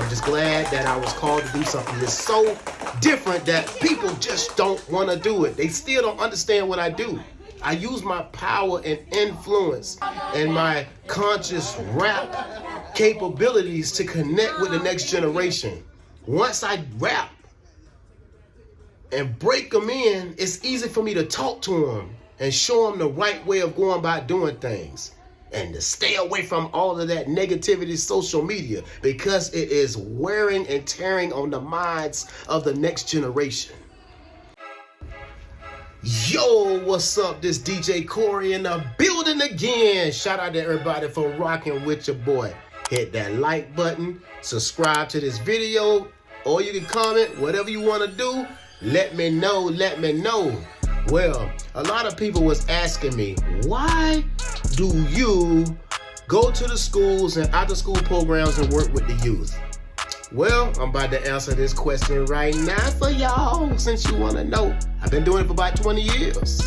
I'm just glad that I was called to do something that's so different that people just don't want to do it. They still don't understand what I do. I use my power and influence and my conscious rap capabilities to connect with the next generation. Once I rap and break them in, it's easy for me to talk to them and show them the right way of going about doing things. And to stay away from all of that negativity, social media, because it is wearing and tearing on the minds of the next generation. Yo, what's up? This DJ Corey in the building again. Shout out to everybody for rocking with your boy. Hit that like button, subscribe to this video, or you can comment, whatever you want to do. Let me know. Well, a lot of people was asking me, why do you go to the schools and after school programs and work with the youth? Well, I'm about to answer this question right now for y'all, since you want to know. I've been doing it for about 20 years.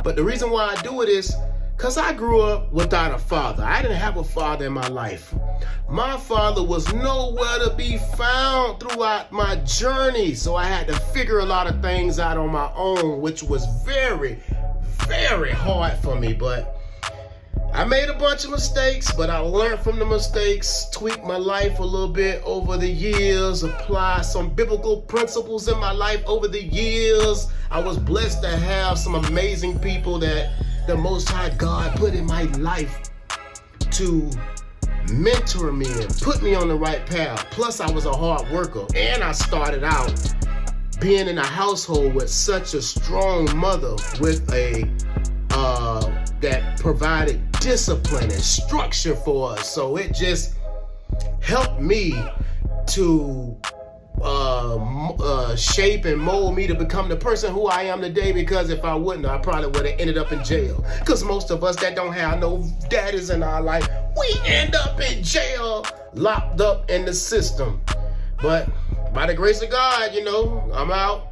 But the reason why I do it is because I grew up without a father. I didn't have a father in my life. My father was nowhere to be found throughout my journey. So I had to figure a lot of things out on my own, which was very, very hard for me. But I made a bunch of mistakes, but I learned from the mistakes, tweaked my life a little bit over the years, applied some biblical principles in my life over the years. I was blessed to have some amazing people that the Most High God put in my life to mentor me and put me on the right path. Plus, I was a hard worker, and I started out being in a household with such a strong mother with a that provided discipline and structure for us. So it just helped me to shape and mold me to become the person who I am today, because if I wouldn't, I probably would have ended up in jail. Because most of us that don't have no daddies in our life, we end up in jail, locked up in the system. But by the grace of God, I'm out.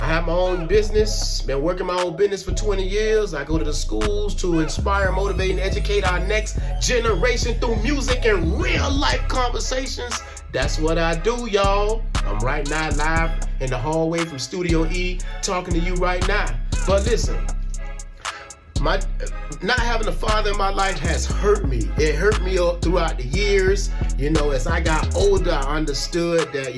I have my own business, been working my own business for 20 years. I go to the schools to inspire, motivate, and educate our next generation through music and real life conversations. That's what I do, y'all. I'm right now live in the hallway from Studio E talking to you right now. But listen, my not having a father in my life has hurt me. It hurt me throughout the years. As I got older, I understood that,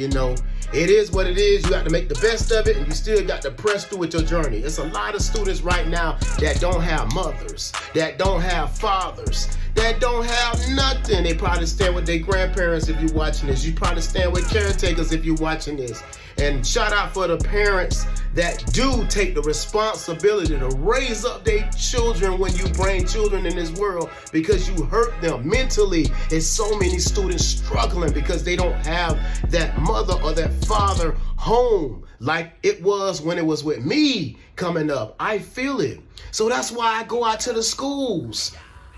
it is what it is. You got to make the best of it, and you still got to press through with your journey. It's a lot of students right now that don't have mothers, that don't have fathers, that don't have nothing. They probably stand with their grandparents if you're watching this. You probably stand with caretakers if you're watching this. And shout out for the parents that do take the responsibility to raise up their children when you bring children in this world, because you hurt them mentally. There's so many students struggling because they don't have that mother or that father home like it was when it was with me coming up. I feel it. So that's why I go out to the schools,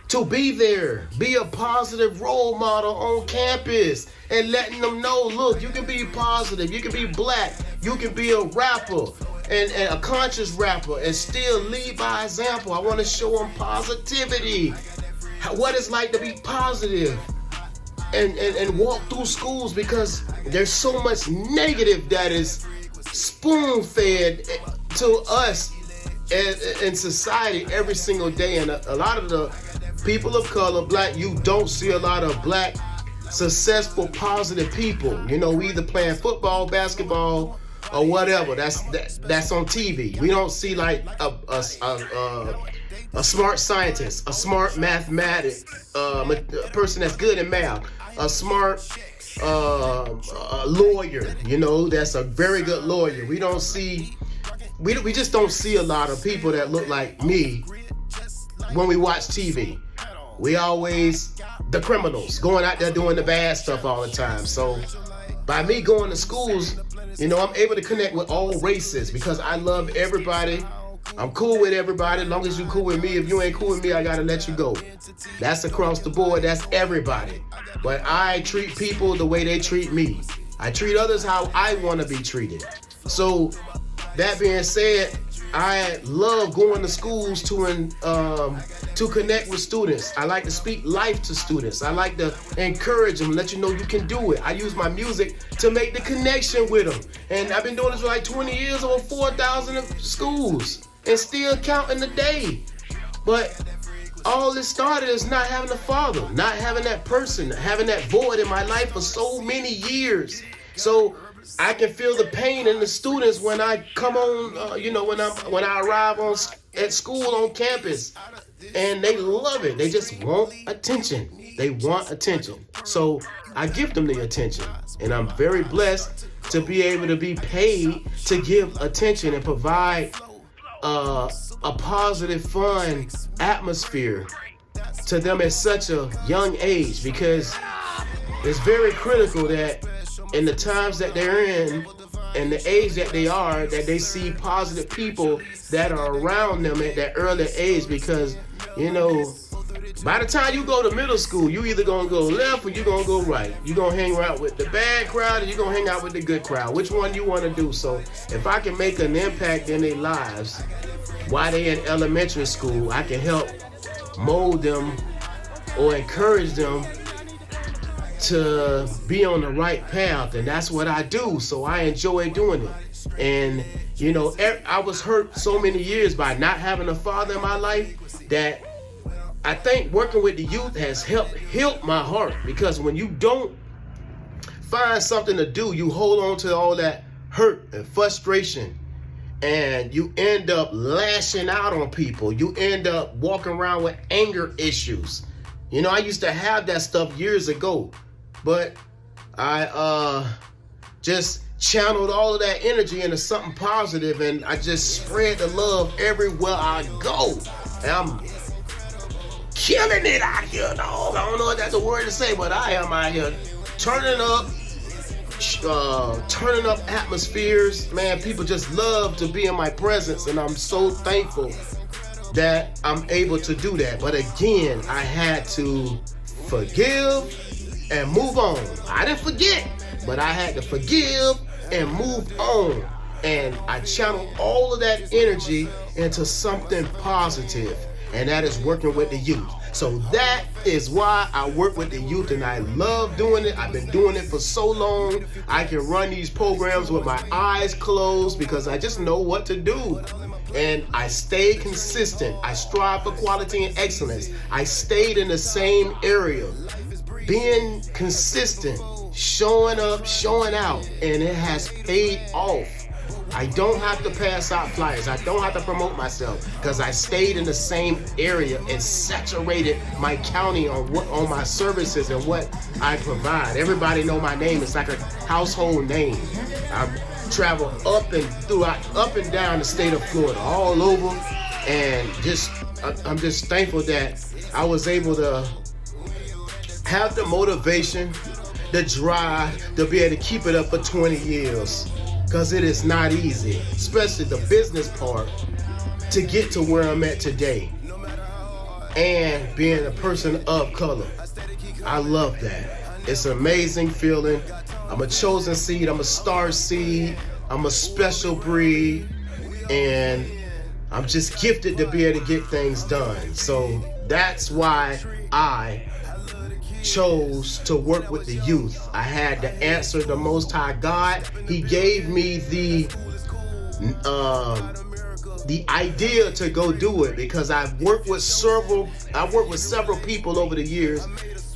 to be there, be a positive role model on campus, and letting them know, look, you can be positive, you can be black, you can be a rapper, and a conscious rapper, and still lead by example. I want to show them positivity, what it's like to be positive, and walk through schools, because there's so much negative that is spoon-fed to us in society every single day. And a lot of the people of color, black, you don't see a lot of black, successful, positive people. We either playing football, basketball, or whatever. That's on TV. We don't see like a smart scientist, a smart mathematic, a person that's good in math, a smart lawyer. That's a very good lawyer. We don't see. We just don't see a lot of people that look like me when we watch TV. We always the criminals going out there doing the bad stuff all the time. So by me going to schools, I'm able to connect with all races, because I love everybody. I'm cool with everybody. As long as you cool with me. If you ain't cool with me, I gotta let you go. That's across the board. That's everybody. But I treat people the way they treat me. I treat others how I want to be treated. So that being said, I love going to schools to connect with students. I like to speak life to students. I like to encourage them, let you know you can do it. I use my music to make the connection with them. And I've been doing this for like 20 years, over 4,000 schools, and still counting the day. But all this started is not having a father, not having that person, having that void in my life for so many years. So I can feel the pain in the students when I come on, when I arrive at school on campus, and they love it. They just want attention. They want attention. So I give them the attention, and I'm very blessed to be able to be paid to give attention and provide a positive, fun atmosphere to them at such a young age, because it's very critical that in the times that they're in and the age that they are, that they see positive people that are around them at that early age, because, by the time you go to middle school, you either gonna go left or you gonna go right. You gonna hang out with the bad crowd or you gonna hang out with the good crowd. Which one you wanna do? So if I can make an impact in their lives while they're in elementary school, I can help mold them or encourage them to be on the right path, and that's what I do. So I enjoy doing it. And I was hurt so many years by not having a father in my life that I think working with the youth has helped heal my heart, because when you don't find something to do, you hold on to all that hurt and frustration, and you end up lashing out on people. You end up walking around with anger issues. I used to have that stuff years ago, but I just channeled all of that energy into something positive, and I just spread the love everywhere I go. And I'm killing it out here, dog. I don't know if that's a word to say, but I am out here turning up atmospheres. Man, people just love to be in my presence, and I'm so thankful that I'm able to do that. But again, I had to forgive and move on. I didn't forget, but I had to forgive and move on. And I channeled all of that energy into something positive, and that is working with the youth. So that is why I work with the youth, and I love doing it. I've been doing it for so long. I can run these programs with my eyes closed because I just know what to do. And I stay consistent. I strive for quality and excellence. I stayed in the same area, being consistent, showing up, showing out, and it has paid off. I don't have to pass out flyers. I don't have to promote myself because I stayed in the same area and saturated my county on my services and what I provide. Everybody know my name. It's like a household name. I travel up and down the state of Florida, all over, and I'm just thankful that I was able to have the motivation, the drive to be able to keep it up for 20 years. Because it is not easy, especially the business part, to get to where I'm at today. And being a person of color. I love that. It's an amazing feeling. I'm a chosen seed. I'm a star seed. I'm a special breed. And I'm just gifted to be able to get things done. So that's why I chose to work with the youth. I had to answer the Most High God. He gave me the idea to go do it because I've worked with several people over the years.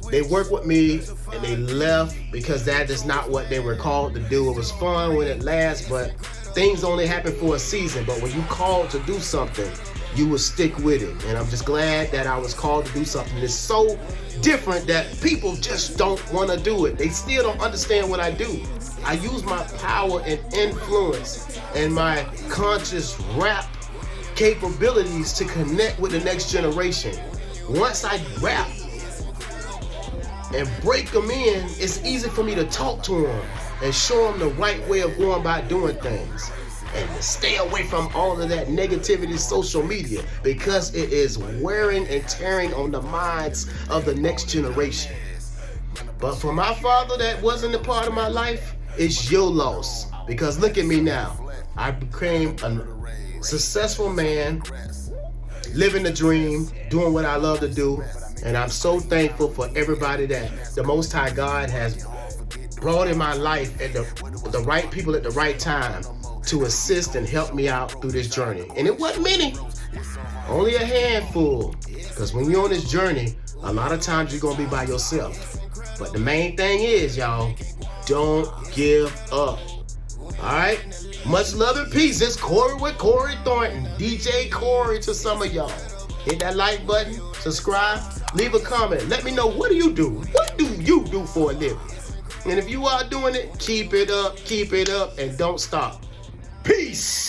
They worked with me and they left because that is not what they were called to do. It was fun when it lasts, but things only happen for a season. But when you called to do something, you will stick with it. And I'm just glad that I was called to do something that's so different that people just don't want to do it. They still don't understand what I do. I use my power and influence and my conscious rap capabilities to connect with the next generation. Once I rap and break them in, it's easy for me to talk to them and show them the right way of going about doing things. And to stay away from all of that negativity, social media, because it is wearing and tearing on the minds of the next generation. But for my father, that wasn't a part of my life. It's your loss. Because look at me now. I became successful man, living the dream, doing what I love to do. And I'm so thankful for everybody that the Most High God has brought in my life at the right people at the right time to assist and help me out through this journey. And it wasn't many, only a handful. Because when you're on this journey, a lot of times you're going to be by yourself. But the main thing is, y'all, don't give up. All right? Much love and peace. It's Corey with Corey Thornton. DJ Corey to some of y'all. Hit that like button, subscribe, leave a comment. Let me know, what do you do? What do you do for a living? And if you are doing it, keep it up, and don't stop. Peace.